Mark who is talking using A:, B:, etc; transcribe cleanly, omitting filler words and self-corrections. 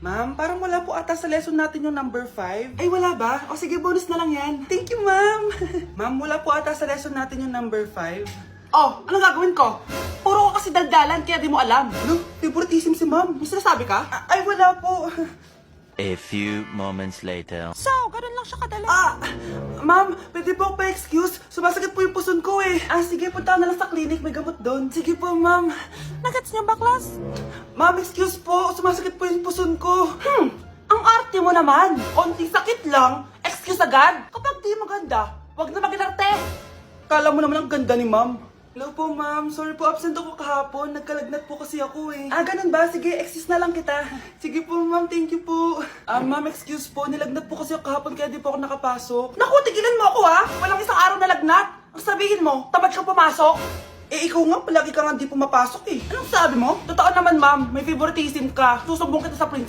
A: Ma'am, parang wala po ata sa lesson natin yung number 5. Ay, wala ba? O sige, bonus na lang yan. Thank you, ma'am. Ma'am, wala po ata sa lesson natin yung number 5.
B: Oh, anong gagawin ko? Puro ka kasi daldalan kaya di mo alam.
A: Ano? Favoritism si ma'am.
B: May sinasabi ka?
A: Ay, wala po.
C: A few moments later.
B: So, ganun lang siya kadali.
A: Ma'am, pwede po pa-excuse? Sumasakit po yung puson ko eh. Sige, punta na lang sa clinic. May gamot doon. Sige po, ma'am.
B: Nagets niyo ba, class?
A: Ma'am, excuse po. Sumasakit po yung puson ko.
B: Ang arte mo naman. Konting sakit lang. Excuse agad. Kapag di maganda, wag na mag-inarte.
A: Kala mo naman ang ganda ni ma'am. Hello po, ma'am. Sorry po, absent ako kahapon. Nagkalagnat po kasi ako eh. Ganun ba? Sige, excuse na lang kita. Sige po, ma'am. Thank you po. Ma'am, excuse po. Nilagnat po kasi ako kahapon kaya di po ako nakapasok.
B: Naku, tigilan mo ako ha. Walang isang araw na lagnat. Ang sabihin mo, tamad kang pumasok.
A: Ikaw nga, palagi ka nga di pumapasok eh.
B: Anong sabi mo? Totoo naman, ma'am. May favoritism ka. Susumbong kita sa principal.